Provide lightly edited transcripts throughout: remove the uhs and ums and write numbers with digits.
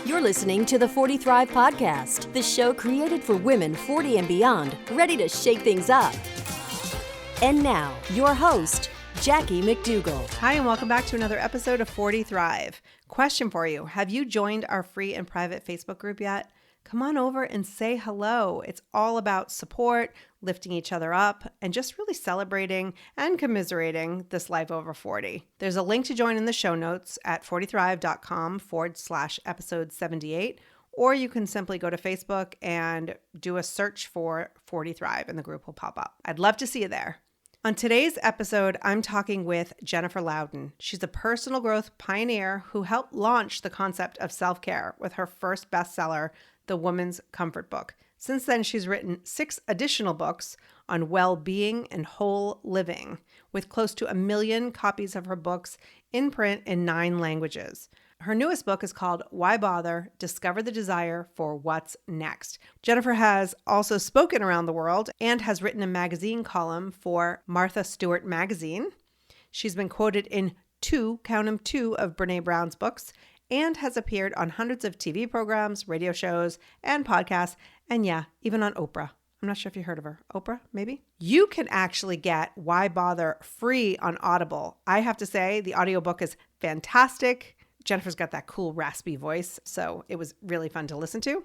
You're listening to the 40 Thrive podcast, the show created for women 40 and beyond, ready to shake things up. And now, your host, Jackie McDougall. Hi, and welcome back to another episode of 40 Thrive. Question for you. Have you joined our free and private Facebook group yet? Come on over and say hello. It's all about support, lifting each other up, and just really celebrating and commiserating this life over 40. There's a link to join in the show notes at 40thrive.com/episode 78, or you can simply go to Facebook and do a search for 40 Thrive and the group will pop up. I'd love to see you there. On today's episode, I'm talking with Jennifer Louden. She's a personal growth pioneer who helped launch the concept of self-care with her first bestseller, The Woman's Comfort Book. Since then, she's written 6 additional books on well-being and whole living, with close to 1 million copies of her books in print in 9 languages. Her newest book is called Why Bother? Discover the Desire for What's Next. Jennifer has also spoken around the world and has written a magazine column for Martha Stewart magazine. She's been quoted in 2 of Brene Brown's books and has appeared on hundreds of TV programs, radio shows, and podcasts, and yeah, even on Oprah. I'm not sure if you heard of her. Oprah, maybe? You can actually get Why Bother free on Audible. I have to say, the audiobook is fantastic. Jennifer's got that cool raspy voice, so it was really fun to listen to.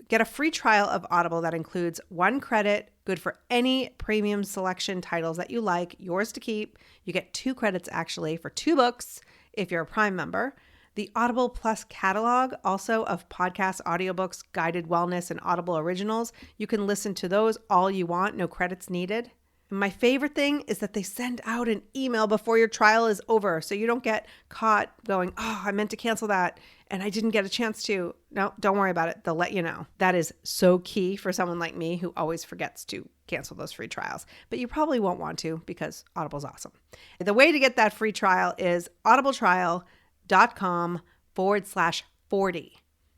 Get a free trial of Audible that includes 1 credit, good for any premium selection titles that you like, yours to keep. You get 2 credits actually for 2 books if you're a Prime member. The Audible Plus catalog, also of podcasts, audiobooks, guided wellness, and Audible originals. You can listen to those all you want, no credits needed. And my favorite thing is that they send out an email before your trial is over, so you don't get caught going, oh, I meant to cancel that, and I didn't get a chance to. No, don't worry about it. They'll let you know. That is so key for someone like me who always forgets to cancel those free trials. But you probably won't want to because Audible's awesome. The way to get that free trial is audibletrial.com/40.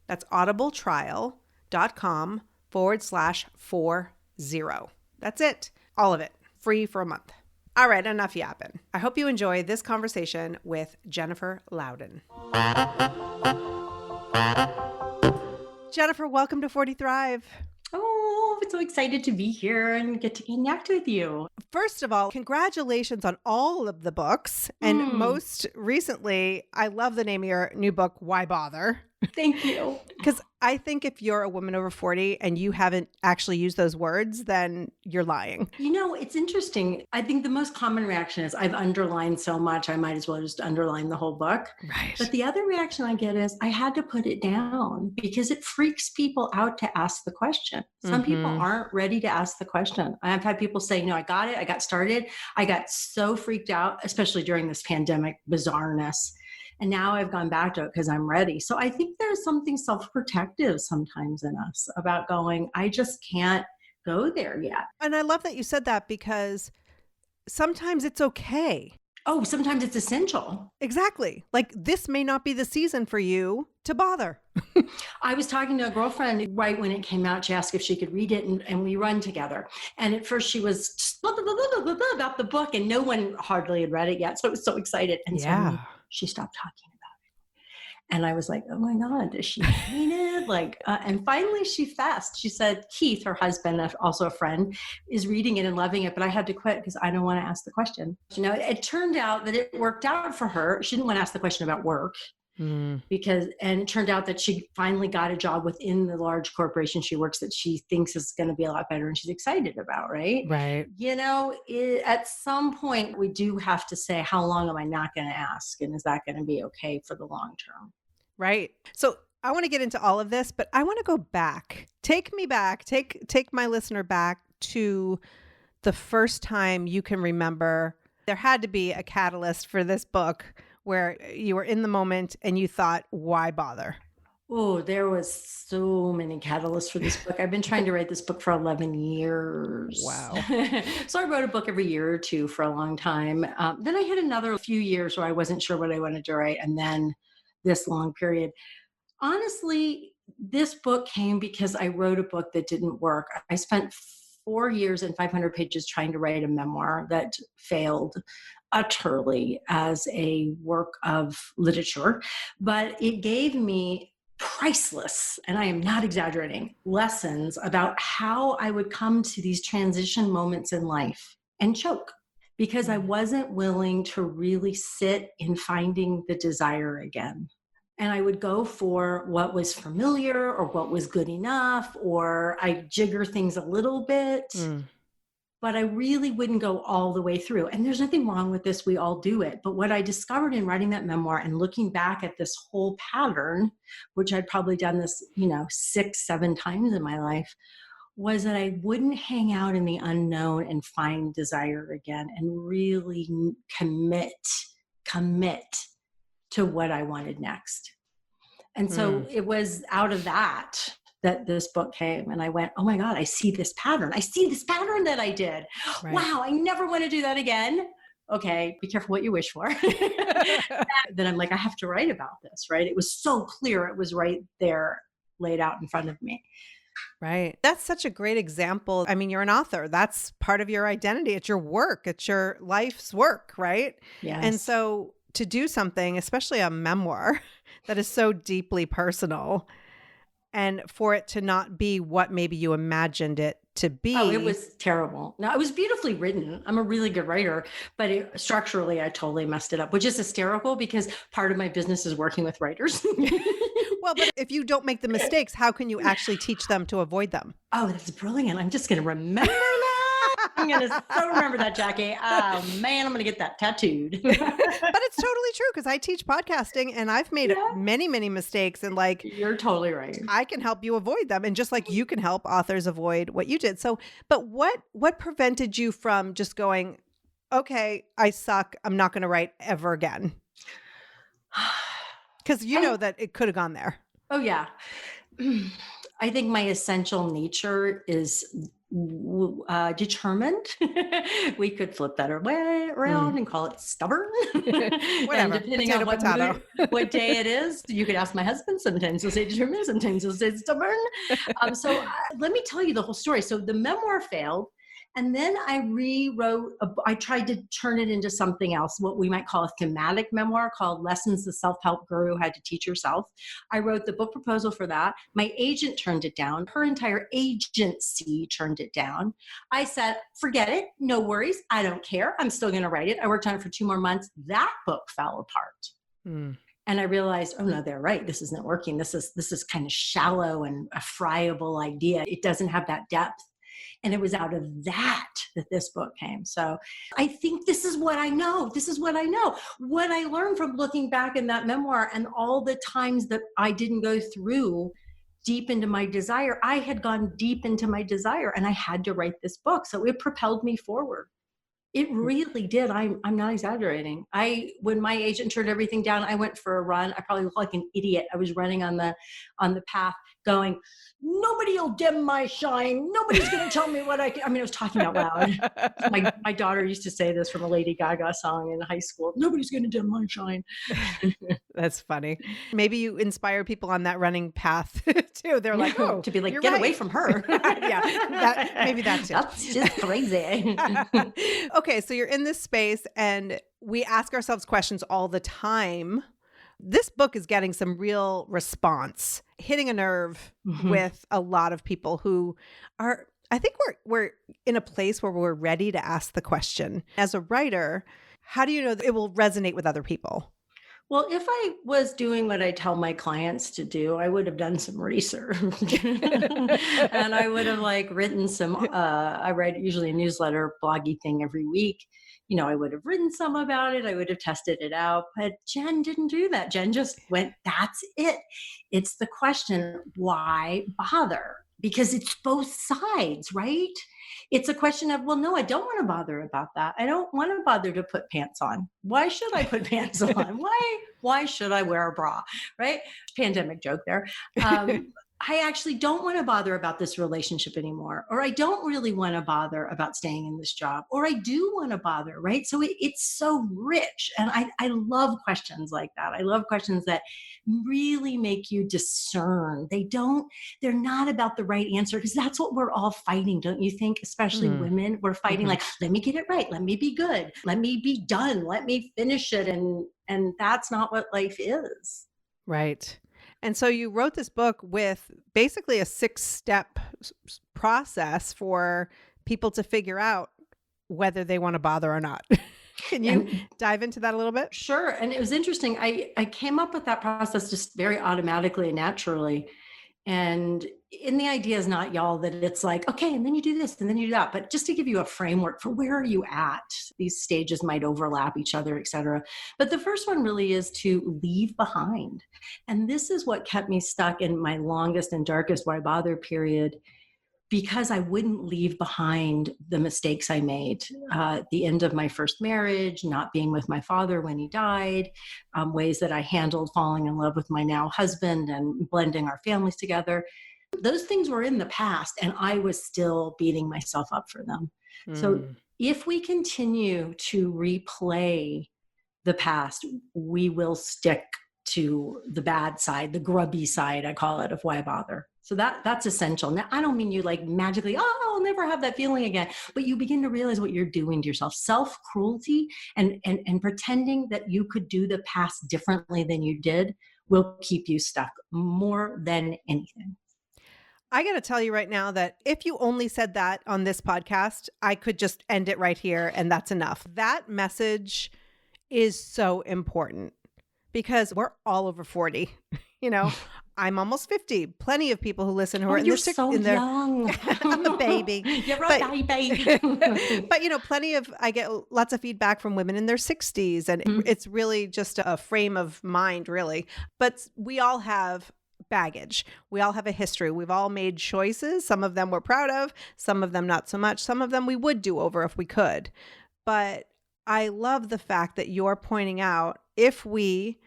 That's audibletrial.com/40. That's it. All of it. Free for a month. All right, enough yapping. I hope you enjoy this conversation with Jennifer Louden. Jennifer, welcome to 40 Thrive. Oh, I'm so excited to be here and get to connect with you. First of all, congratulations on all of the books. And most recently, I love the name of your new book, Why Bother? Thank you. Because I think if you're a woman over 40 and you haven't actually used those words, then you're lying. You know, it's interesting. I think the most common reaction is I've underlined so much, I might as well just underline the whole book. Right. But the other reaction I get is I had to put it down because it freaks people out to ask the question. Some people aren't ready to ask the question. I've had people say, no, I got it. I got started. I got so freaked out, especially during this pandemic bizarreness. And now I've gone back to it because I'm ready. So I think there's something self-protective sometimes in us about going, I just can't go there yet. And I love that you said that because sometimes it's okay. Oh, sometimes it's essential. Exactly. Like this may not be the season for you to bother. I was talking to a girlfriend right when it came out. She asked if she could read it and we run together. And at first she was just blah, blah, blah, blah, blah, blah, about the book and no one hardly had read it yet. So I was so excited. And so she stopped talking about it. And I was like, oh my God, does she mean it? And finally she fessed. She said, Keith, her husband, also a friend, is reading it and loving it, but I had to quit because I don't want to ask the question. You know, it turned out that it worked out for her. She didn't want to ask the question about work. And it turned out that she finally got a job within the large corporation she works that she thinks is going to be a lot better and she's excited about, right? Right. You know, at some point we do have to say, how long am I not going to ask? And is that going to be okay for the long term? Right. So I want to get into all of this, but I want to go back. Take me back. Take my listener back to the first time you can remember. There had to be a catalyst for this book where you were in the moment and you thought, why bother? Oh, there was so many catalysts for this book. I've been trying to write this book for 11 years. Wow. So I wrote a book every year or two for a long time. Then I had another few years where I wasn't sure what I wanted to write. And then this long period. Honestly, this book came because I wrote a book that didn't work. I spent 4 years and 500 pages trying to write a memoir that failed. utterly as a work of literature, but it gave me priceless, and I am not exaggerating, lessons about how I would come to these transition moments in life and choke because I wasn't willing to really sit in finding the desire again. And I would go for what was familiar or what was good enough, or I jigger things a little bit. But I really wouldn't go all the way through. And there's nothing wrong with this. We all do it. But what I discovered in writing that memoir and looking back at this whole pattern, which I'd probably done this, 6, 7 times in my life, was that I wouldn't hang out in the unknown and find desire again and really commit to what I wanted next. And so it was out of that this book came, and I went, oh my God, I see this pattern. I see this pattern that I did. Right. Wow, I never want to do that again. Okay, be careful what you wish for. Then I'm like, I have to write about this, right? It was so clear. It was right there laid out in front of me. Right. That's such a great example. I mean, you're an author. That's part of your identity. It's your work. It's your life's work, right? Yes. And so to do something, especially a memoir that is so deeply personal, and for it to not be what maybe you imagined it to be. Oh, it was terrible. No, it was beautifully written. I'm a really good writer, but structurally, I totally messed it up, which is hysterical because part of my business is working with writers. Well, but if you don't make the mistakes, how can you actually teach them to avoid them? Oh, that's brilliant. I'm just going to remember that. I'm going to so remember that, Jackie. Oh, man, I'm going to get that tattooed. But it's totally true because I teach podcasting and I've made many, many mistakes. And you're totally right. I can help you avoid them. And just like you can help authors avoid what you did. So, but what prevented you from just going, okay, I suck. I'm not going to write ever again? Because you know that it could have gone there. Oh, yeah. I think my essential nature is determined. We could flip that way around and call it stubborn. Whatever. And depending on what day it is, you could ask my husband. Sometimes he'll say determined, sometimes he'll say stubborn. So let me tell you the whole story. So the memoir failed. And then I rewrote, I tried to turn it into something else, what we might call a thematic memoir called Lessons the Self-Help Guru Had to Teach Herself. I wrote the book proposal for that. My agent turned it down. Her entire agency turned it down. I said, forget it. No worries. I don't care. I'm still going to write it. I worked on it for 2 more months. That book fell apart. And I realized, oh no, they're right. This isn't working. This is kind of shallow and a friable idea. It doesn't have that depth. And it was out of that this book came. So I think this is what I know. This is what I know. What I learned from looking back in that memoir and all the times that I didn't go through deep into my desire, I had gone deep into my desire and I had to write this book. So it propelled me forward. It really did. I'm not exaggerating. When my agent turned everything down, I went for a run. I probably looked like an idiot. I was running on the path going, nobody will dim my shine. Nobody's going to tell me what I was talking out loud. My daughter used to say this from a Lady Gaga song in high school. Nobody's going to dim my shine. That's funny. Maybe you inspire people on that running path too. They're like, oh, to be like, get away from her. Yeah, maybe that too. That's just crazy. Okay, so you're in this space and we ask ourselves questions all the time. This book is getting some real response, hitting a nerve with a lot of people who are, I think we're in a place where we're ready to ask the question. As a writer, how do you know that it will resonate with other people? Well, if I was doing what I tell my clients to do, I would have done some research and I would have written some, I write usually a newsletter bloggy thing every week. I would have written some about it. I would have tested it out, but Jen didn't do that. Jen just went, that's it. It's the question, why bother? Because it's both sides, right? It's a question of, well, no, I don't want to bother about that. I don't want to bother to put pants on. Why should I put pants on? Why should I wear a bra? Right? Pandemic joke there. I actually don't want to bother about this relationship anymore, or I don't really want to bother about staying in this job, or I do want to bother, right? So it's so rich. And I love questions like that. I love questions that really make you discern. They're not about the right answer, because that's what we're all fighting, don't you think? Especially women, we're fighting like, let me get it right. Let me be good. Let me be done. Let me finish it. And that's not what life is. Right. And so you wrote this book with basically a 6-step process for people to figure out whether they want to bother or not. Can you dive into that a little bit? Sure. And it was interesting. I came up with that process just very automatically and naturally. And in the idea is not, y'all, that it's like, okay, and then you do this and then you do that, but just to give you a framework for where are you at? These stages might overlap each other, et cetera. But the first one really is to leave behind. And this is what kept me stuck in my longest and darkest why bother period, because I wouldn't leave behind the mistakes I made. The end of my first marriage, not being with my father when he died, ways that I handled falling in love with my now husband and blending our families together. Those things were in the past, and I was still beating myself up for them. So if we continue to replay the past, we will stick to the bad side, the grubby side, I call it, of why bother. So that's essential. Now, I don't mean you like magically, oh, I'll never have that feeling again, but you begin to realize what you're doing to yourself. Self-cruelty and pretending that you could do the past differently than you did will keep you stuck more than anything. I got to tell you right now that if you only said that on this podcast, I could just end it right here and that's enough. That message is so important because we're all over 40, you know. I'm almost 50. Plenty of people who listen who are in you're their so young. I'm a baby. You're a baby. But, you know, I get lots of feedback from women in their 60s, and it's really just a frame of mind, really. But we all have baggage. We all have a history. We've all made choices. Some of them we're proud of, some of them not so much. Some of them we would do over if we could. But I love the fact that you're pointing out, if we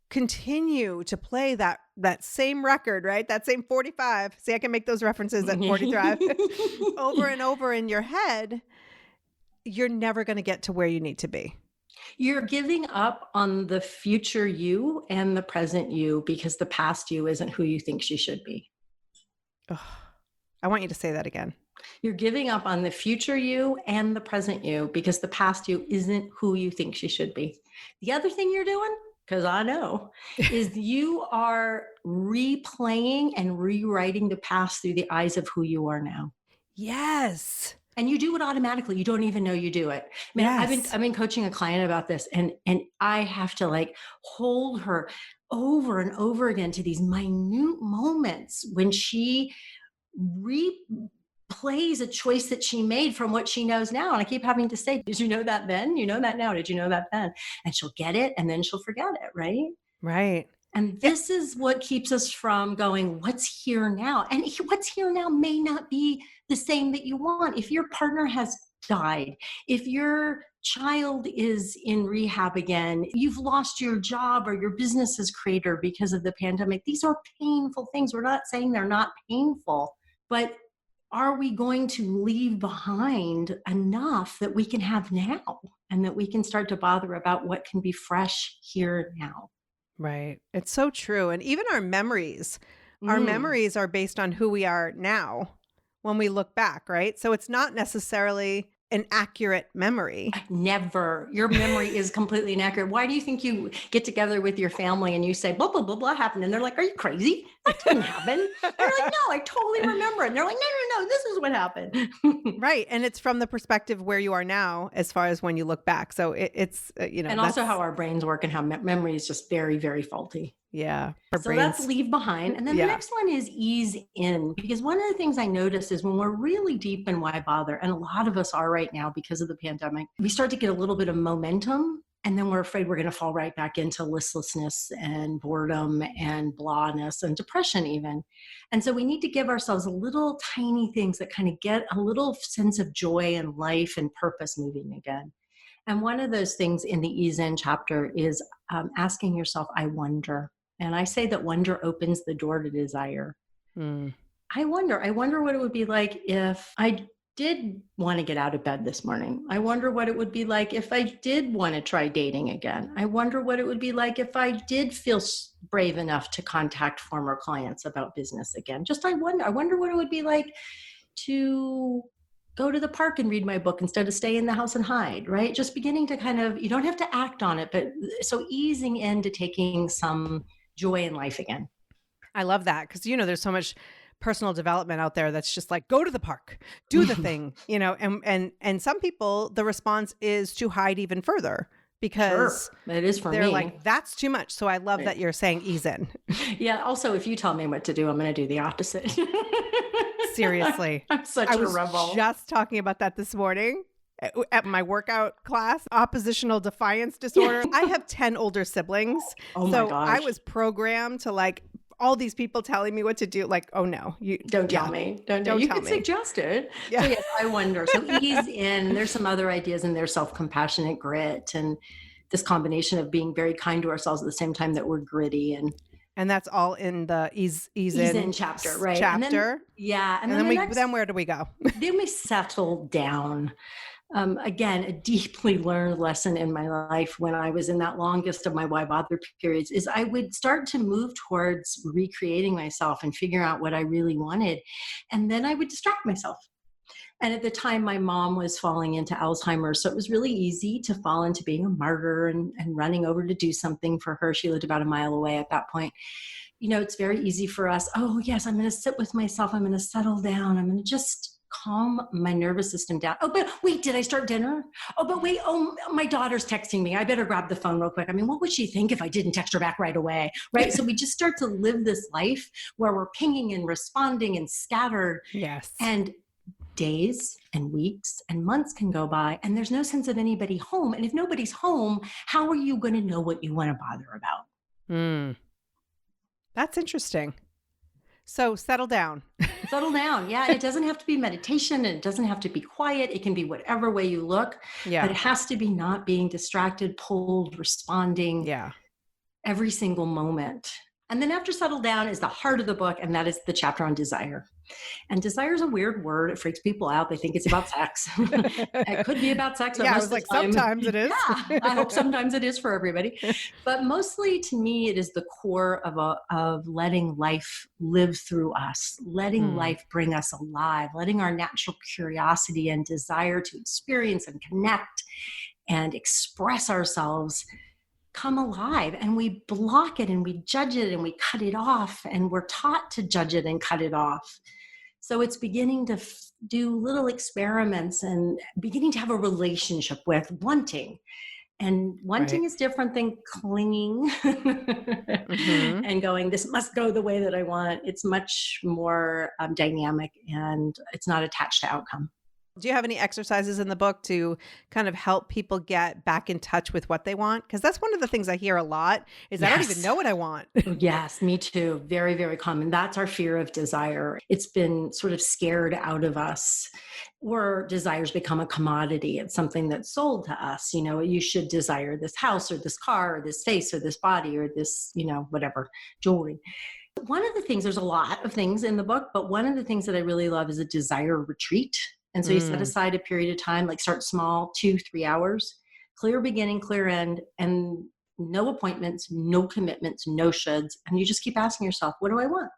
continue to play that same record, right? That same 45. See, I can make those references at 45 over and over in your head. You're never going to get to where you need to be. You're giving up on the future you and the present you because the past you isn't who you think she should be. Oh, I want you to say that again. You're giving up on the future you and the present you because the past you isn't who you think she should be. The other thing you're doing, because I know, is you are replaying and rewriting the past through the eyes of who you are now. Yes. And you do it automatically. You don't even know you do it. Man, yes. I've been coaching a client about this, and I have to like hold her over and over again to these minute moments when she replays a choice that she made from what she knows now. And I keep having to say, did you know that then? You know that now. Did you know that then? And she'll get it, and then she'll forget it, right? Right. And this is what keeps us from going, what's here now? And what's here now may not be the same that you want. If your partner has died, if your child is in rehab again, you've lost your job or your business is cratered because of the pandemic, these are painful things. We're not saying they're not painful, but are we going to leave behind enough that we can have now and that we can start to bother about what can be fresh here now? Right. It's so true. And even our memories are based on who we are now when we look back, right? So it's not necessarily an accurate memory. Never. Your memory is completely inaccurate. Why do you think you get together with your family and you say, blah, blah, blah, blah happened? And they're like, are you crazy? That didn't happen. They're like, no, I totally remember it. And they're like, no, this is what happened. Right. And it's from the perspective where you are now, as far as when you look back. So it's, you know. And also how our brains work and how memory is just very, very faulty. Yeah. So that's leave behind. And then the next one is ease in. Because one of the things I noticed is when we're really deep in why bother, and a lot of us are right now because of the pandemic, we start to get a little bit of momentum. And then we're afraid we're going to fall right back into listlessness and boredom and blahness and depression even. And so we need to give ourselves little tiny things that kind of get a little sense of joy and life and purpose moving again. And one of those things in the ease in chapter is asking yourself, I wonder. And I say that wonder opens the door to desire. I wonder what it would be like if I did want to get out of bed this morning. I wonder what it would be like if I did want to try dating again. I wonder what it would be like if I did feel brave enough to contact former clients about business again. I wonder what it would be like to go to the park and read my book instead of stay in the house and hide, right? Just beginning to kind of, you don't have to act on it, but so easing into taking some joy in life again. I love that because, there's so much personal development out there that's just like, go to the park, do the thing, and some people, the response is to hide even further because it is for they're me. like, that's too much. So I love that you're saying ease in. Yeah. Also, if you tell me what to do, I'm going to do the opposite. Seriously. I'm such a rebel. I was just talking about that this morning at my workout class, oppositional defiance disorder. I have 10 older siblings. Oh my gosh. I was programmed to like all these people telling me what to do. Like, oh no, you don't tell me. Don't you tell can me. Suggest it. Yeah. So yes, I wonder. So ease in. There's some other ideas in there, self-compassionate grit, and this combination of being very kind to ourselves at the same time that we're gritty. And that's all in the ease in chapter, right? Chapter. And then, then where do we go? Then we settle down. Again, a deeply learned lesson in my life when I was in that longest of my why bother periods is I would start to move towards recreating myself and figuring out what I really wanted. And then I would distract myself. And at the time, my mom was falling into Alzheimer's. So it was really easy to fall into being a martyr and running over to do something for her. She lived about a mile away at that point. It's very easy for us. Oh, yes, I'm going to sit with myself. I'm going to settle down. I'm going to just calm my nervous system down. Oh, but wait, did I start dinner? Oh, but wait, my daughter's texting me. I better grab the phone real quick. I mean, what would she think if I didn't text her back right away? Right. So we just start to live this life where we're pinging and responding and scattered. Yes. And days and weeks and months can go by and there's no sense of anybody home. And if nobody's home, how are you going to know what you want to bother about? That's interesting. So settle down. Settle down. Yeah. It doesn't have to be meditation and it doesn't have to be quiet. It can be whatever way you look. Yeah. But it has to be not being distracted, pulled, responding. Yeah. Every single moment. And then after settle down is the heart of the book, and that is the chapter on desire. And desire is a weird word. It freaks people out. They think it's about sex. It could be about sex. But yeah, I was like, sometimes it is. Yeah, I hope sometimes it is for everybody. But mostly to me, it is the core of letting life live through us, letting life bring us alive, letting our natural curiosity and desire to experience and connect and express ourselves come alive. And we block it and we judge it and we cut it off, and we're taught to judge it and cut it off. So it's beginning to do little experiments and beginning to have a relationship with wanting. And wanting is different than clinging and going, this must go the way that I want. It's much more dynamic, and it's not attached to outcome. Do you have any exercises in the book to kind of help people get back in touch with what they want? Because that's one of the things I hear a lot is I don't even know what I want. Yes, me too. Very, very common. That's our fear of desire. It's been sort of scared out of us, or desires become a commodity. It's something that's sold to us. You should desire this house or this car or this face or this body or this, whatever, jewelry. One of the things, there's a lot of things in the book, but one of the things that I really love is a desire retreat. And so you set aside a period of time, like start small, 2-3 hours, clear beginning, clear end, and no appointments, no commitments, no shoulds. And you just keep asking yourself, what do I want?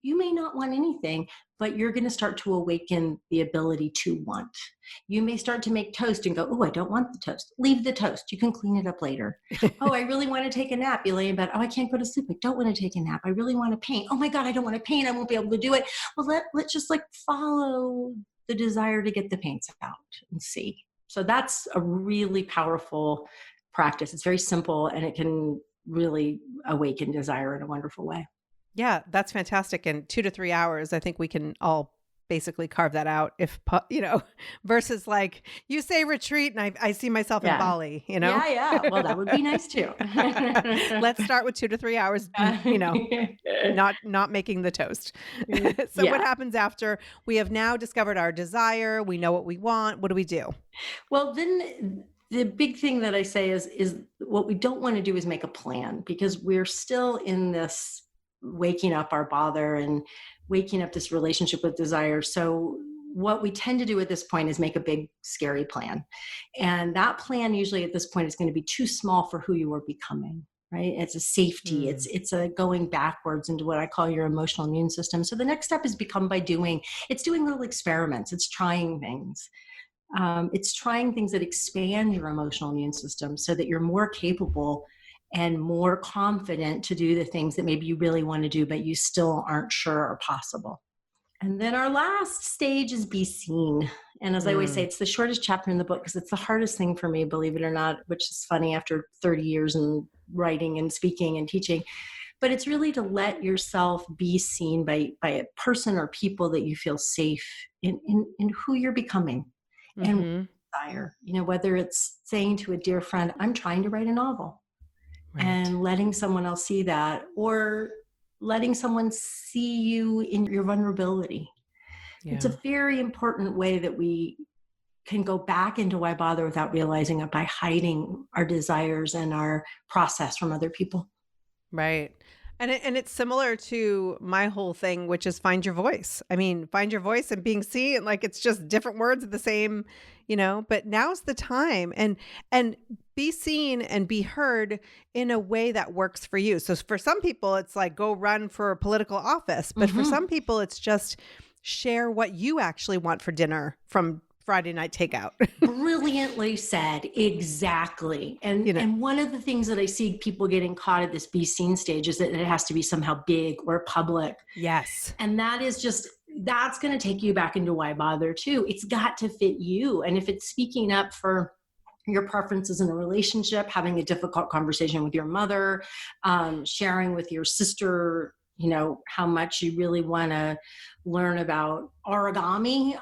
You may not want anything, but you're going to start to awaken the ability to want. You may start to make toast and go, oh, I don't want the toast. Leave the toast. You can clean it up later. Oh, I really want to take a nap. You lay in bed. Oh, I can't go to sleep. I don't want to take a nap. I really want to paint. Oh my God, I don't want to paint. I won't be able to do it. Well, let's just follow the desire to get the paints out and see. So that's a really powerful practice. It's very simple, and it can really awaken desire in a wonderful way. Yeah, that's fantastic. And 2 to 3 hours, I think we can all basically carve that out versus like you say retreat and I see myself in Bali, Yeah. Well, that would be nice too. Let's start with 2 to 3 hours, not making the toast. So what happens after we have now discovered our desire? We know what we want. What do we do? Well, then the big thing that I say is what we don't want to do is make a plan, because we're still in this waking up our bother and waking up this relationship with desire. So what we tend to do at this point is make a big, scary plan. And that plan usually at this point is going to be too small for who you are becoming, right? It's a safety. It's a going backwards into what I call your emotional immune system. So the next step is become by doing. It's doing little experiments. It's trying things. It's trying things that expand your emotional immune system so that you're more capable and more confident to do the things that maybe you really want to do, but you still aren't sure are possible. And then our last stage is be seen. And as I always say, it's the shortest chapter in the book because it's the hardest thing for me, believe it or not, which is funny after 30 years in writing and speaking and teaching. But it's really to let yourself be seen by a person or people that you feel safe in who you're becoming and desire. Whether it's saying to a dear friend, I'm trying to write a novel, and letting someone else see that, or letting someone see you in your vulnerability. Yeah. It's a very important way that we can go back into why bother without realizing it by hiding our desires and our process from other people. Right. And it's similar to my whole thing, which is find your voice. I mean, find your voice and being seen, like it's just different words of the same, but now's the time and be seen and be heard in a way that works for you. So for some people, it's like go run for a political office. But for some people, it's just share what you actually want for dinner from Friday night takeout. Brilliantly said. Exactly. And one of the things that I see people getting caught at this be seen stage is that it has to be somehow big or public. Yes. And that's going to take you back into why bother too. It's got to fit you. And if it's speaking up for your preferences in a relationship, having a difficult conversation with your mother, sharing with your sister, how much you really want to learn about origami,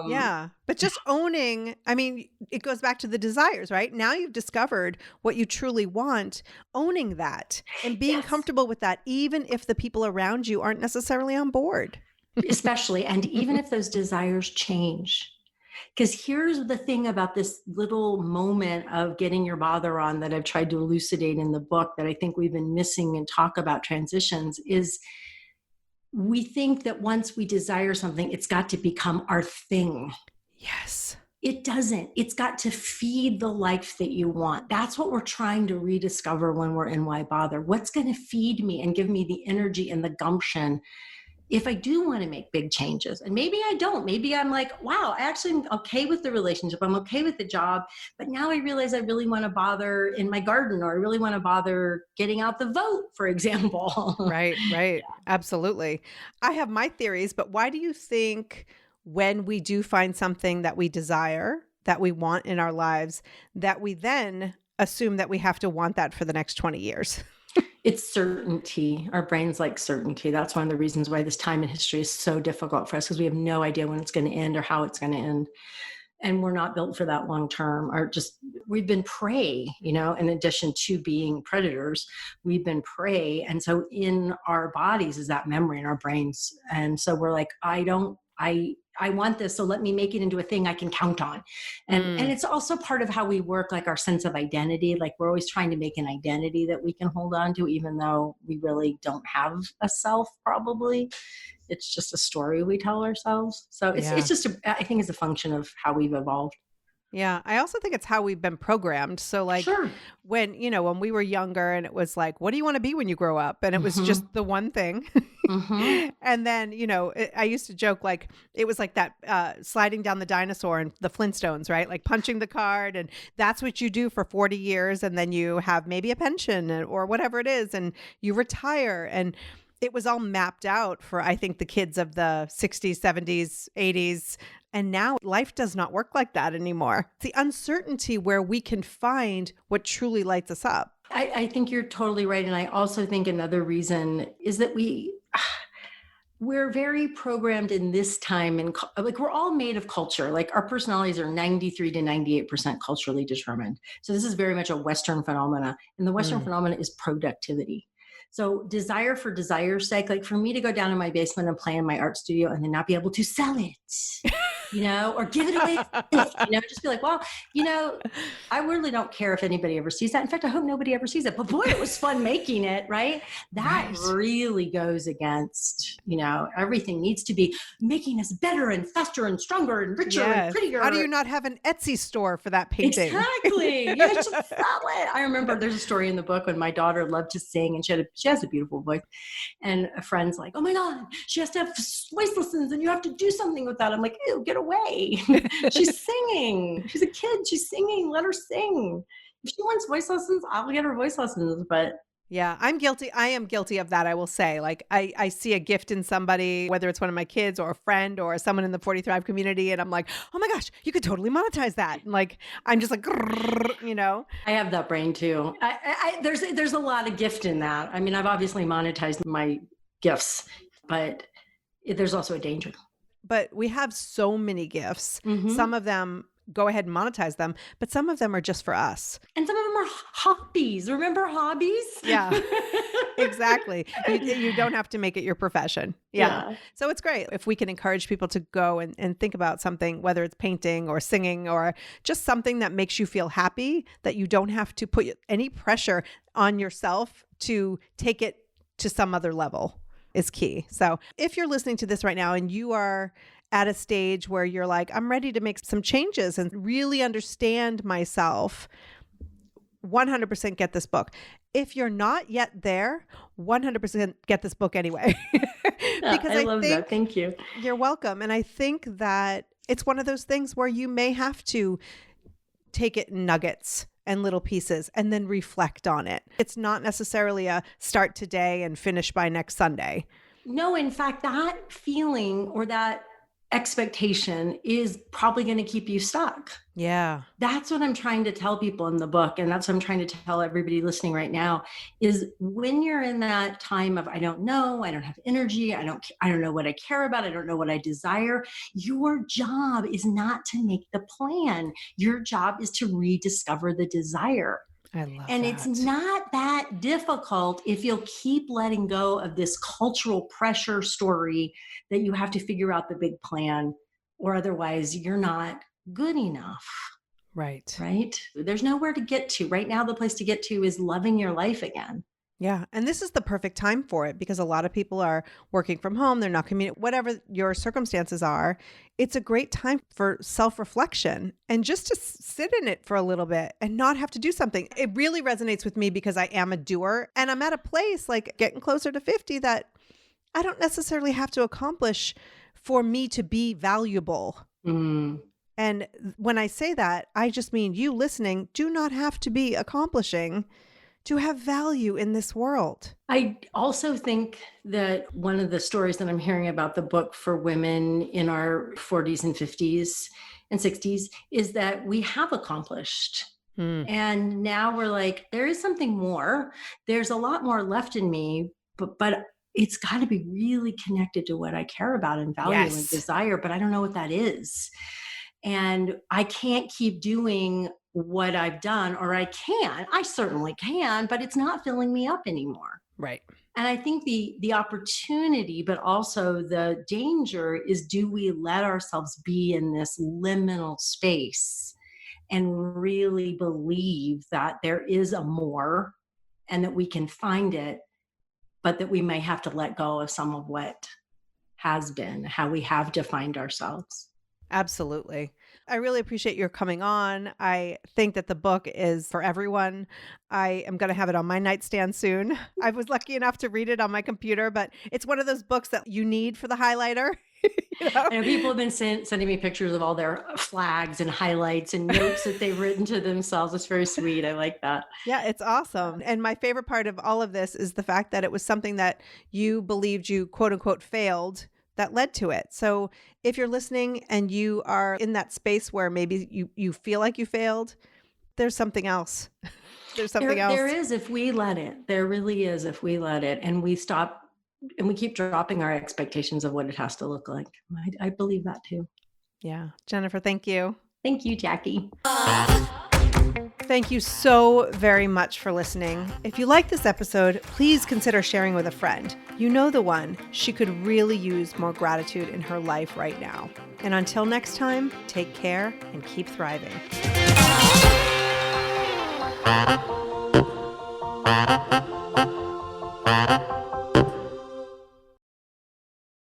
yeah. But just owning, it goes back to the desires, right? Now you've discovered what you truly want, owning that and being comfortable with that, even if the people around you aren't necessarily on board. Especially, and even if those desires change. Because here's the thing about this little moment of getting your bother on that I've tried to elucidate in the book that I think we've been missing and talk about transitions is we think that once we desire something, it's got to become our thing. Yes. It doesn't. It's got to feed the life that you want. That's what we're trying to rediscover when we're in Why Bother. What's going to feed me and give me the energy and the gumption if I do want to make big changes? And maybe I don't. Maybe I'm like, wow, I actually am okay with the relationship. I'm okay with the job. But now I realize I really want to bother in my garden, or I really want to bother getting out the vote, for example. Right. Yeah. Absolutely. I have my theories, but why do you think when we do find something that we desire, that we want in our lives, that we then assume that we have to want that for the next 20 years? It's certainty. Our brains like certainty. That's one of the reasons why this time in history is so difficult for us, because we have no idea when it's going to end or how it's going to end. And we're not built for that long term, or just we've been prey, in addition to being predators, we've been prey. And so in our bodies is that memory in our brains. And so we're like, I want this, so let me make it into a thing I can count on. And it's also part of how we work, like our sense of identity. Like we're always trying to make an identity that we can hold on to, even though we really don't have a self, probably. It's just a story we tell ourselves. So it's just, I think it's a function of how we've evolved. Yeah. I also think it's how we've been programmed. So like when we were younger and it was like, what do you want to be when you grow up? And it was just the one thing. And then, I used to joke, like, it was like that sliding down the dinosaur and the Flintstones, right? Like punching the card, and that's what you do for 40 years. And then you have maybe a pension or whatever it is, and you retire. And it was all mapped out for, I think, the kids of the 60s, 70s, 80s. And now life does not work like that anymore. It's the uncertainty where we can find what truly lights us up. I think you're totally right. And I also think another reason is that we're very programmed in this time. And like, we're all made of culture. Like our personalities are 93 to 98% culturally determined. So this is very much a Western phenomena. And the Western phenomena is productivity. So desire for desire's sake, like for me to go down in my basement and play in my art studio and then not be able to sell it. or give it away. Just be like, well, I really don't care if anybody ever sees that. In fact, I hope nobody ever sees it. But boy, it was fun making it, right? That really goes against, everything needs to be making us better and faster and stronger and richer and prettier. How do you not have an Etsy store for that painting? Exactly. You just sell it. I remember there's a story in the book when my daughter loved to sing, and she has a beautiful voice. And a friend's like, oh my God, she has to have voice lessons and you have to do something with that. I'm like, ew, get away. She's singing. She's a kid. She's singing. Let her sing. If she wants voice lessons, I'll get her voice lessons. But yeah, I'm guilty. I am guilty of that. I will say, like, I see a gift in somebody, whether it's one of my kids or a friend or someone in the 40 Thrive community. And I'm like, oh my gosh, you could totally monetize that. And like, I'm just like, I have that brain too. There's a lot of gift in that. I mean, I've obviously monetized my gifts, but there's also a danger. But we have so many gifts. Mm-hmm. Some of them, go ahead and monetize them, but some of them are just for us. And some of them are hobbies. Remember hobbies? Yeah, exactly. You don't have to make it your profession. Yeah. So it's great if we can encourage people to go and think about something, whether it's painting or singing or just something that makes you feel happy, that you don't have to put any pressure on yourself to take it to some other level is key. So if you're listening to this right now and you are at a stage where you're like, I'm ready to make some changes and really understand myself, 100% get this book. If you're not yet there, 100% get this book anyway. Because I love that. Thank you. You're welcome. And I think that it's one of those things where you may have to take it in nuggets and little pieces and then reflect on it. It's not necessarily a start today and finish by next Sunday. No, in fact, that feeling or that expectation is probably going to keep you stuck. Yeah. That's what I'm trying to tell people in the book. And that's what I'm trying to tell everybody listening right now is when you're in that time of, I don't know, I don't have energy. I don't know what I care about. I don't know what I desire. Your job is not to make the plan. Your job is to rediscover the desire. I love and that. It's not that difficult if you'll keep letting go of this cultural pressure story that you have to figure out the big plan, or otherwise you're not good enough. Right. There's nowhere to get to. Right now, the place to get to is loving your life again. Yeah. And this is the perfect time for it because a lot of people are working from home. They're not commuting, whatever your circumstances are. It's a great time for self-reflection and just to sit in it for a little bit and not have to do something. It really resonates with me because I am a doer and I'm at a place like getting closer to 50 that I don't necessarily have to accomplish for me to be valuable. Mm. And when I say that, I just mean you listening do not have to be accomplishing to have value in this world. I also think that one of the stories that I'm hearing about the book for women in our 40s and 50s and 60s is that we have accomplished. And now we're like, there is something more. There's a lot more left in me, but it's got to be really connected to what I care about and value and desire, but I don't know what that is. And I can't keep doing what I've done, or I certainly can, but it's not filling me up anymore. Right. And I think the opportunity, but also the danger is, do we let ourselves be in this liminal space and really believe that there is a more and that we can find it, but that we may have to let go of some of what has been, how we have defined ourselves. Absolutely. I really appreciate your coming on. I think that the book is for everyone. I am going to have it on my nightstand soon. I was lucky enough to read it on my computer, but it's one of those books that you need for the highlighter. And people have been sending me pictures of all their flags and highlights and notes that they've written to themselves. It's very sweet. I like that. Yeah, it's awesome. And my favorite part of all of this is the fact that it was something that you believed you quote unquote failed that led to it. So if you're listening and you are in that space where maybe you feel like you failed, there's something else. There's something else. There is, if we let it. There really is, if we let it and we stop and we keep dropping our expectations of what it has to look like. I believe that too. Yeah. Jennifer, thank you. Thank you, Jackie. thank you so very much for listening. If you like this episode, please consider sharing with a friend. You know the one. She could really use more gratitude in her life right now. And until next time, take care and keep thriving. Thank you.